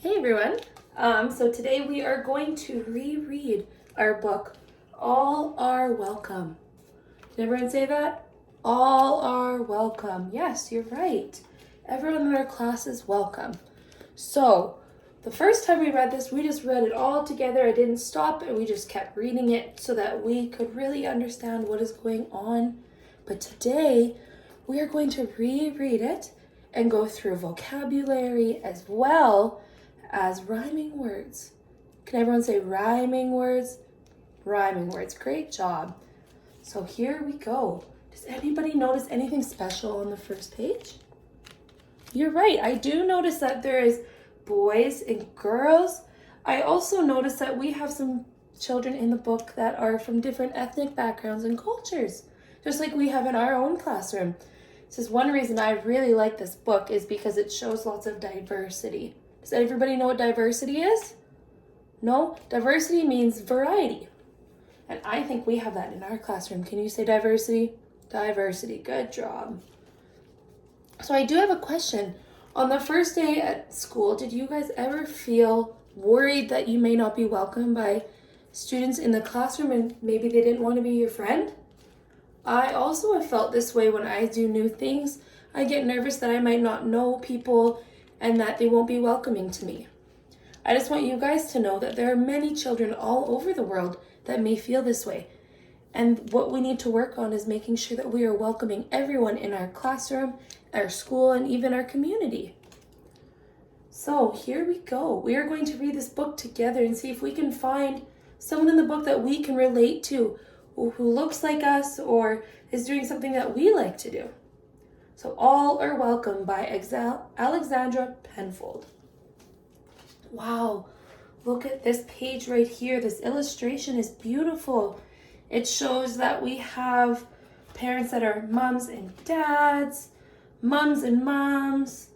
Hey everyone. So today we are going to reread our book, All Are Welcome. Did everyone say that? All are welcome. Yes, you're right. Everyone in our class is welcome. So the first time we read this, we just read it all together. I didn't stop and we just kept reading it so that we could really understand what is going on. But today we are going to reread it and go through vocabulary as well as rhyming words. Can everyone say rhyming words? Rhyming words. Great job. So here we go. Does anybody notice anything special on the first page? You're right. I do notice that there is boys and girls. I also notice that we have some children in the book that are from different ethnic backgrounds and cultures, just like we have in our own classroom. This is one reason I really like this book, is because it shows lots of diversity. Does everybody know what diversity is? No? Diversity means variety. And I think we have that in our classroom. Can you say diversity? Diversity. Good job. So I do have a question. On the first day at school, did you guys ever feel worried that you may not be welcomed by students in the classroom and maybe they didn't want to be your friend? I also have felt this way when I do new things. I get nervous that I might not know people and that they won't be welcoming to me. I just want you guys to know that there are many children all over the world that may feel this way. And what we need to work on is making sure that we are welcoming everyone in our classroom, our school, and even our community. So here we go. We are going to read this book together and see if we can find someone in the book that we can relate to, who looks like us or is doing something that we like to do. So All Are Welcome by Alexandra Penfold. Wow, look at this page right here. This illustration is beautiful. It shows that we have parents that are moms and dads, moms and moms,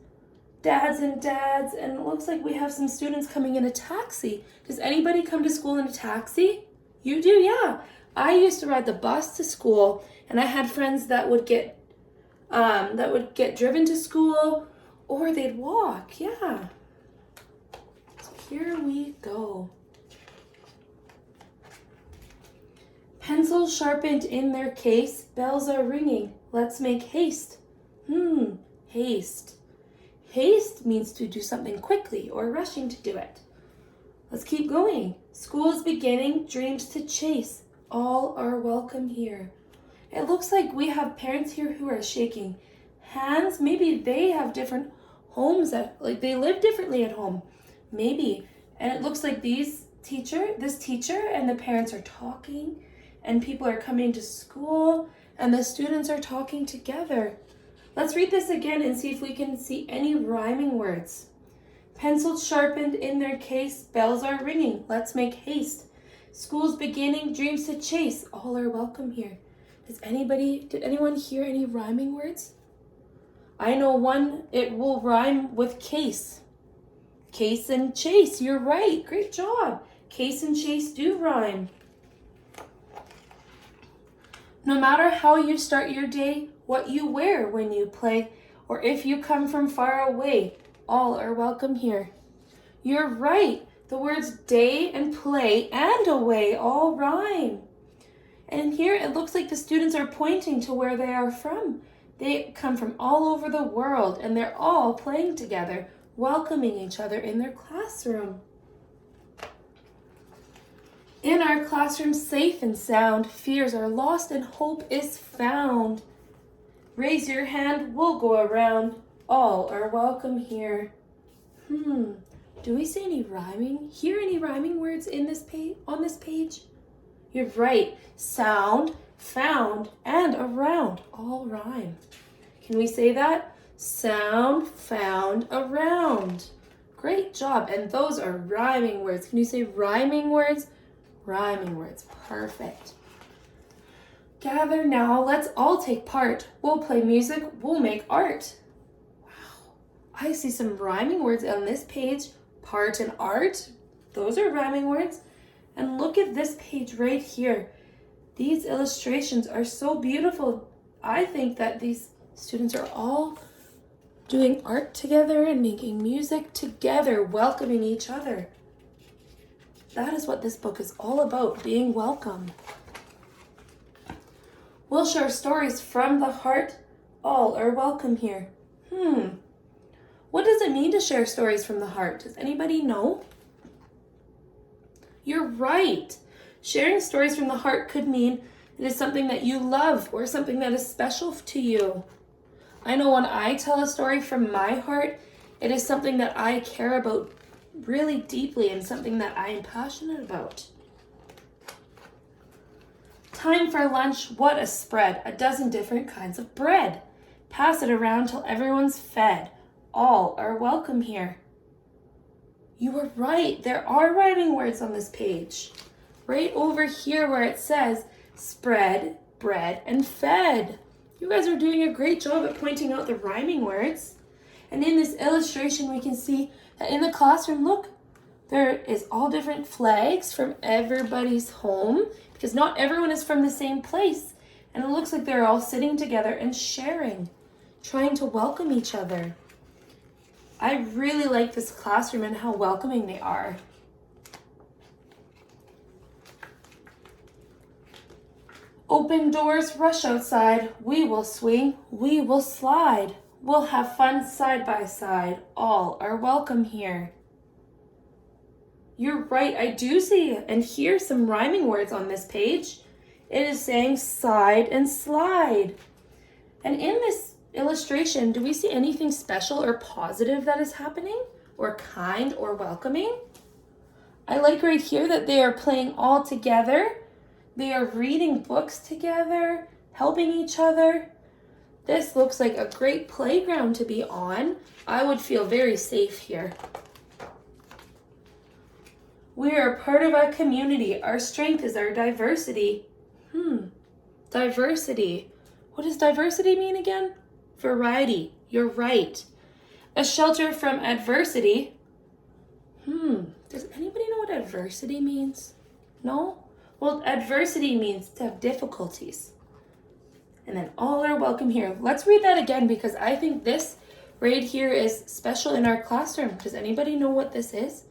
dads and dads, and it looks like we have some students coming in a taxi. Does anybody come to school in a taxi? You do, yeah. I used to ride the bus to school, and I had friends that would get driven to school, or they'd walk. Yeah. So here we go. Pencils sharpened in their case, bells are ringing. Let's make haste. Haste. Haste means to do something quickly or rushing to do it. Let's keep going. School is beginning, dreams to chase. All are welcome here. It looks like we have parents here who are shaking hands. Maybe they have different homes, they live differently at home. Maybe. And it looks like this teacher and the parents are talking, and people are coming to school, and the students are talking together. Let's read this again and see if we can see any rhyming words. Pencils sharpened in their case, bells are ringing. Let's make haste. School's beginning, dreams to chase. All are welcome here. Did anyone hear any rhyming words? I know one, it will rhyme with case. Case and chase, you're right. Great job. Case and chase do rhyme. No matter how you start your day, what you wear when you play, or if you come from far away, all are welcome here. You're right. The words day and play and away all rhyme. And here it looks like the students are pointing to where they are from. They come from all over the world, and they're all playing together, welcoming each other in their classroom. In our classroom, safe and sound, fears are lost and hope is found. Raise your hand, we'll go around. All are welcome here. Do we see any rhyming words in this on this page? You're right. Sound, found, and around all rhyme. Can we say that? Sound, found, around. Great job. And those are rhyming words. Can you say rhyming words? Rhyming words. Perfect. Gather now. Let's all take part. We'll play music. We'll make art. Wow. I see some rhyming words on this page. Part and art. Those are rhyming words. And look at this page right here. These illustrations are so beautiful. I think that these students are all doing art together and making music together, welcoming each other. That is what this book is all about, being welcome. We'll share stories from the heart. All are welcome here. What does it mean to share stories from the heart? Does anybody know? You're right. Sharing stories from the heart could mean it is something that you love or something that is special to you. I know when I tell a story from my heart, it is something that I care about really deeply and something that I am passionate about. Time for lunch. What a spread. A dozen different kinds of bread. Pass it around till everyone's fed. All are welcome here. You were right. There are rhyming words on this page. Right over here where it says spread, bread, and fed. You guys are doing a great job at pointing out the rhyming words. And in this illustration, we can see that in the classroom, look, there is all different flags from everybody's home because not everyone is from the same place. And it looks like they're all sitting together and sharing, trying to welcome each other. I really like this classroom and how welcoming they are. Open doors, rush outside. We will swing, we will slide. We'll have fun side by side. All are welcome here. You're right, I do see and hear some rhyming words on this page. It is saying side and slide. And in this illustration, do we see anything special or positive that is happening? Or kind or welcoming? I like right here that they are playing all together. They are reading books together, helping each other. This looks like a great playground to be on. I would feel very safe here. We are a part of our community. Our strength is our diversity. Diversity. What does diversity mean again? Variety. You're right. A shelter from adversity. Does anybody know what adversity means? No? Well, adversity means to have difficulties. And then all are welcome here. Let's read that again because I think this right here is special in our classroom. Does anybody know what this is?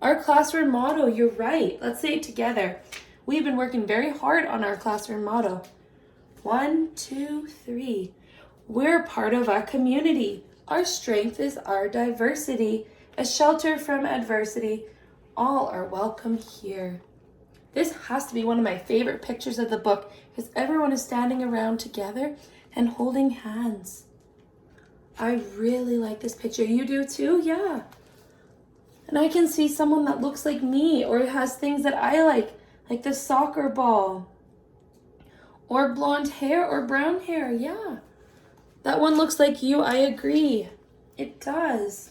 Our classroom motto, you're right. Let's say it together. We've been working very hard on our classroom motto. 1, 2, 3. We're part of our community. Our strength is our diversity. A shelter from adversity. All are welcome here. This has to be one of my favorite pictures of the book because everyone is standing around together and holding hands. I really like this picture. You do too? Yeah. And I can see someone that looks like me or has things that I like the soccer ball or blonde hair or brown hair. Yeah. That one looks like you. I agree. It does.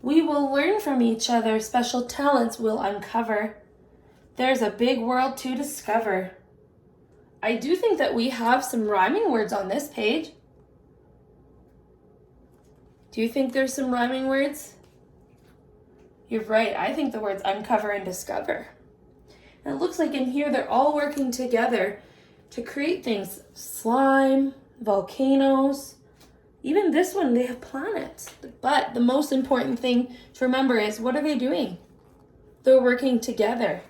We will learn from each other. Special talents we'll uncover. There's a big world to discover. I do think that we have some rhyming words on this page. Do you think there's some rhyming words? You're right. I think the words uncover and discover. And it looks like in here they're all working together to create things. Slime, volcanoes. Even this one, they have planets. But the most important thing to remember is, what are they doing? They're working together.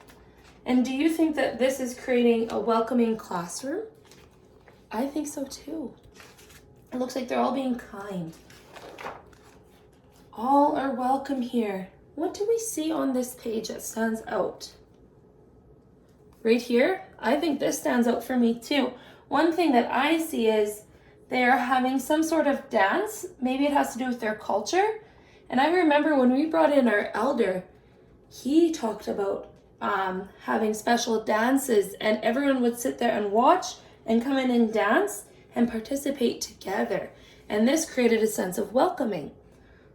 And do you think that this is creating a welcoming classroom? I think so too. It looks like they're all being kind. All are welcome here. What do we see on this page that stands out? Right here, I think this stands out for me too. One thing that I see is they are having some sort of dance. Maybe it has to do with their culture. And I remember when we brought in our elder, he talked about having special dances and everyone would sit there and watch and come in and dance and participate together. And this created a sense of welcoming.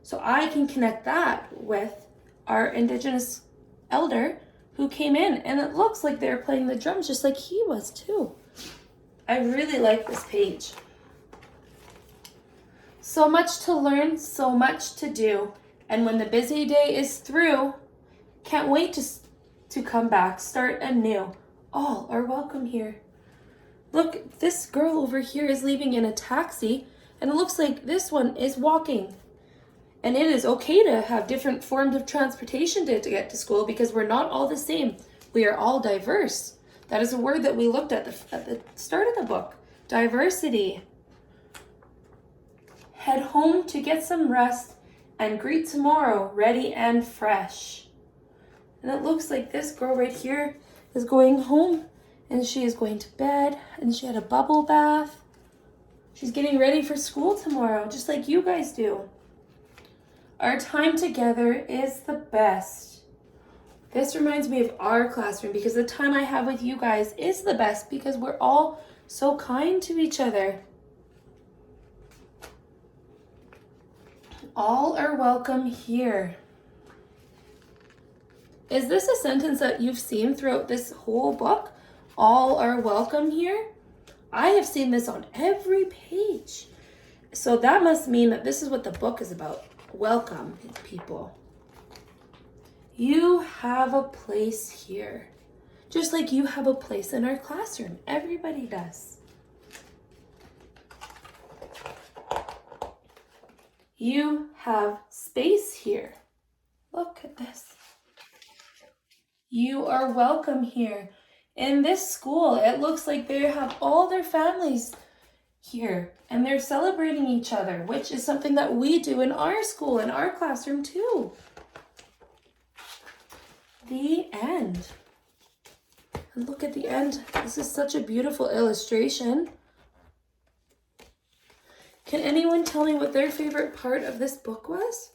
So I can connect that with our Indigenous elder who came in, and it looks like they're playing the drums just like he was too. I really like this page. So much to learn, so much to do, and when the busy day is through, can't wait to come back, start anew. All are welcome here. Look, this girl over here is leaving in a taxi. And it looks like this one is walking. And it is okay to have different forms of transportation to get to school because we're not all the same. We are all diverse. That is a word that we looked at the start of the book. Diversity. Head home to get some rest and greet tomorrow ready and fresh. And it looks like this girl right here is going home and she is going to bed and she had a bubble bath. She's getting ready for school tomorrow, just like you guys do. Our time together is the best. This reminds me of our classroom because the time I have with you guys is the best because we're all so kind to each other. All are welcome here. Is this a sentence that you've seen throughout this whole book? All are welcome here? I have seen this on every page. So that must mean that this is what the book is about. Welcome, people. You have a place here. Just like you have a place in our classroom. Everybody does. You have space here. Look at this. You are welcome here. In this school, it looks like they have all their families here and they're celebrating each other, which is something that we do in our school, in our classroom too. The end. And look at the end. This is such a beautiful illustration. Can anyone tell me what their favorite part of this book was?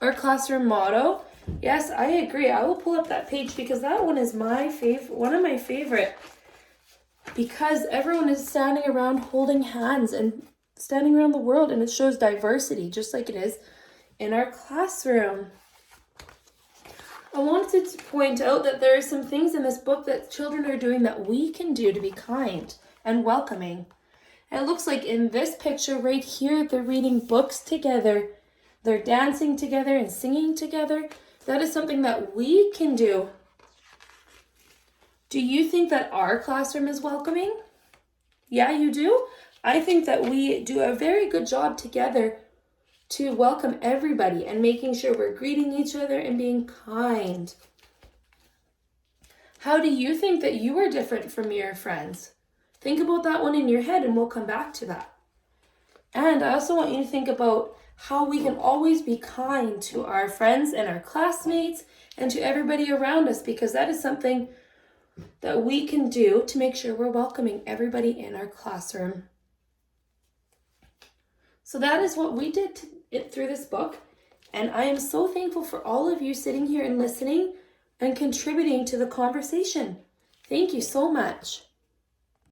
Our classroom motto. Yes, I agree. I will pull up that page because that one is my favorite, one of my favorite. Because everyone is standing around holding hands and standing around the world, and it shows diversity just like it is in our classroom. I wanted to point out that there are some things in this book that children are doing that we can do to be kind and welcoming. And it looks like in this picture right here, they're reading books together. They're dancing together and singing together. That is something that we can do. Do you think that our classroom is welcoming? Yeah, you do? I think that we do a very good job together to welcome everybody and making sure we're greeting each other and being kind. How do you think that you are different from your friends? Think about that one in your head and we'll come back to that. And I also want you to think about how we can always be kind to our friends and our classmates and to everybody around us, because that is something that we can do to make sure we're welcoming everybody in our classroom. So that is what we did through this book. And I am so thankful for all of you sitting here and listening and contributing to the conversation. Thank you so much.